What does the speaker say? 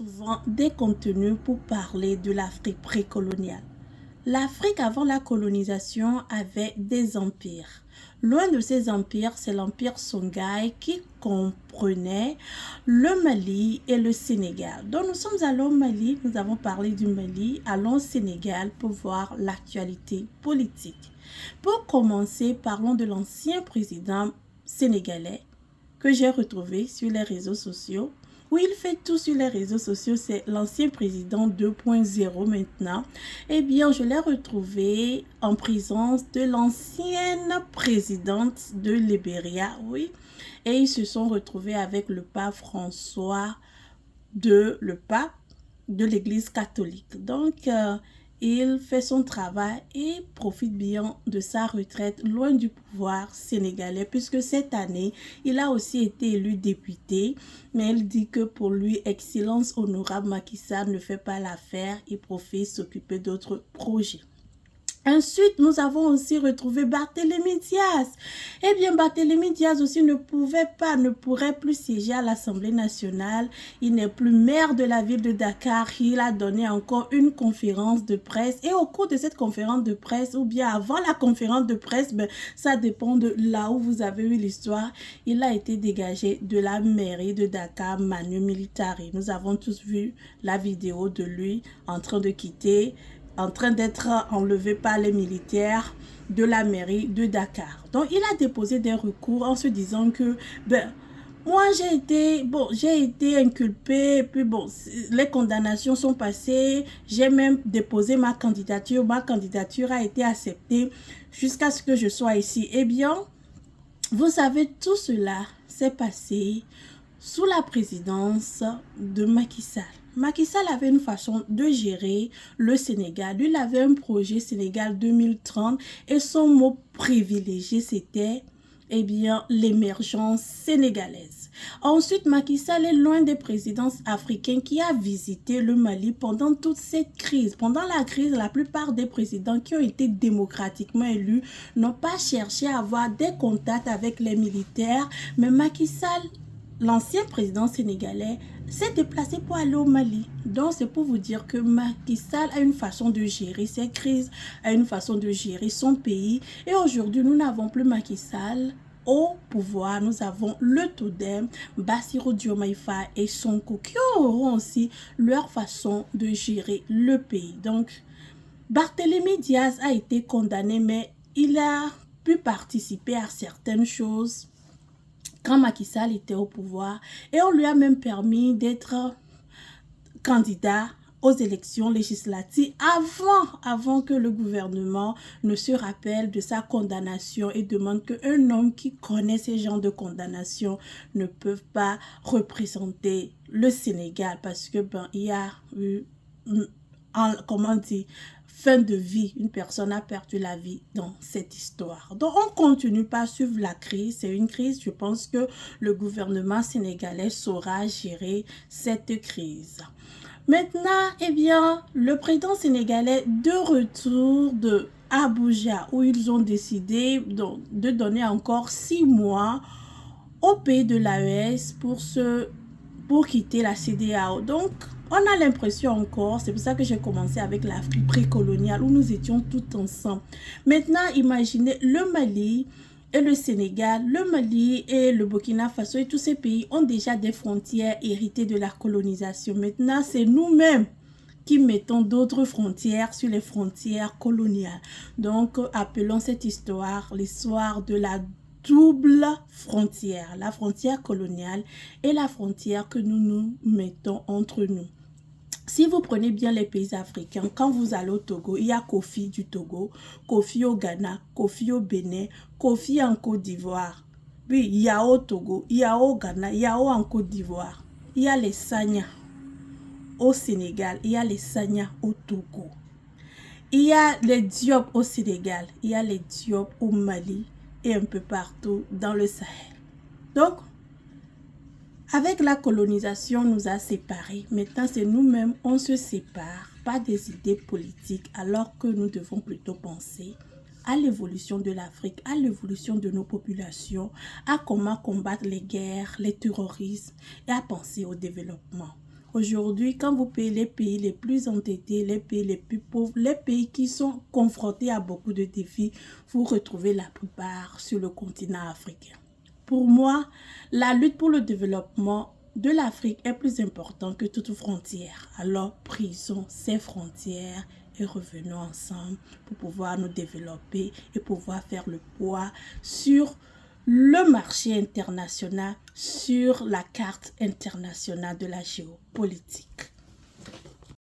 souvent des contenus pour parler de l'Afrique précoloniale. L'Afrique avant la colonisation avait des empires. L'un de ces empires, c'est l'empire Songhai qui comprenait le Mali et le Sénégal. Donc nous sommes allés au Mali, nous avons parlé du Mali, allons au Sénégal pour voir l'actualité politique. Pour commencer, parlons de l'ancien président sénégalais que j'ai retrouvé sur les réseaux sociaux. Oui, il fait tout sur les réseaux sociaux, c'est l'ancien président 2.0 maintenant. Eh bien, je l'ai retrouvé en présence de l'ancienne présidente de Libéria, oui. Et ils se sont retrouvés avec le pape François le pape de l'Église catholique. Donc, il fait son travail et profite bien de sa retraite loin du pouvoir sénégalais puisque cette année, il a aussi été élu député. Mais il dit que pour lui, Excellence honorable Macky Sall ne fait pas l'affaire. Il profite s'occuper d'autres projets. Ensuite, nous avons aussi retrouvé Barthélémy Diaz. Eh bien, Barthélémy Diaz aussi ne pourrait plus siéger à l'Assemblée nationale. Il n'est plus maire de la ville de Dakar. Il a donné encore une conférence de presse. Et au cours de cette conférence de presse, ou bien avant la conférence de presse, ça dépend de là où vous avez eu l'histoire, il a été dégagé de la mairie de Dakar, Manu Militari. Nous avons tous vu la vidéo de lui en train de quitter, en train d'être enlevé par les militaires de la mairie de Dakar. Donc, il a déposé des recours en se disant que, moi, j'ai été inculpé, puis bon, les condamnations sont passées, j'ai même déposé ma candidature a été acceptée jusqu'à ce que je sois ici. Eh bien, vous savez, tout cela s'est passé sous la présidence de Macky Sall. Macky Sall avait une façon de gérer le Sénégal. Il avait un projet Sénégal 2030 et son mot privilégié, c'était l'émergence sénégalaise. Ensuite, Macky Sall est l'un des présidents africains qui a visité le Mali pendant toute cette crise. Pendant la crise, la plupart des présidents qui ont été démocratiquement élus n'ont pas cherché à avoir des contacts avec les militaires, mais Macky Sall, l'ancien président sénégalais, s'est déplacé pour aller au Mali. Donc, c'est pour vous dire que Macky Sall a une façon de gérer ses crises, a une façon de gérer son pays. Et aujourd'hui, nous n'avons plus Macky Sall au pouvoir. Nous avons le Toudem, Bassirou Diomaye Faye et Sonko qui auront aussi leur façon de gérer le pays. Donc, Barthélémy Diaz a été condamné, mais il a pu participer à certaines choses quand Macky Sall était au pouvoir, et on lui a même permis d'être candidat aux élections législatives avant que le gouvernement ne se rappelle de sa condamnation et demande qu'un homme qui connaît ces genres de condamnation ne peut pas représenter le Sénégal parce que il y a eu fin de vie, une personne a perdu la vie dans cette histoire. Donc, on continue pas à suivre la crise. C'est une crise, je pense que le gouvernement sénégalais saura gérer cette crise. Maintenant, le président sénégalais de retour de Abuja, où ils ont décidé de donner encore 6 mois au pays de l'AES pour quitter la CEDEAO. Donc, on a l'impression encore, c'est pour ça que j'ai commencé avec l'Afrique précoloniale où nous étions tous ensemble. Maintenant, imaginez le Mali et le Sénégal, le Mali et le Burkina Faso et tous ces pays ont déjà des frontières héritées de la colonisation. Maintenant, c'est nous-mêmes qui mettons d'autres frontières sur les frontières coloniales. Donc, appelons cette histoire l'histoire de la double frontière, la frontière coloniale et la frontière que nous mettons entre nous. Si vous prenez bien les pays africains, quand vous allez au Togo, il y a Kofi du Togo, Kofi au Ghana, Kofi au Bénin, Kofi en Côte d'Ivoire. Oui, il y a au Togo, il y a au Ghana, il y a en Côte d'Ivoire. Il y a les Sagna au Sénégal, il y a les Sagna au Togo. Il y a les Diop au Sénégal, il y a les Diop au Mali et un peu partout dans le Sahel. Donc, avec la colonisation, nous a séparés. Maintenant, c'est nous-mêmes, on se sépare, pas des idées politiques, alors que nous devons plutôt penser à l'évolution de l'Afrique, à l'évolution de nos populations, à comment combattre les guerres, les terrorismes et à penser au développement. Aujourd'hui, quand vous payez les pays les plus entêtés, les pays les plus pauvres, les pays qui sont confrontés à beaucoup de défis, vous retrouvez la plupart sur le continent africain. Pour moi, la lutte pour le développement de l'Afrique est plus importante que toute frontière. Alors, brisons ces frontières et revenons ensemble pour pouvoir nous développer et pouvoir faire le poids sur le marché international, sur la carte internationale de la géopolitique.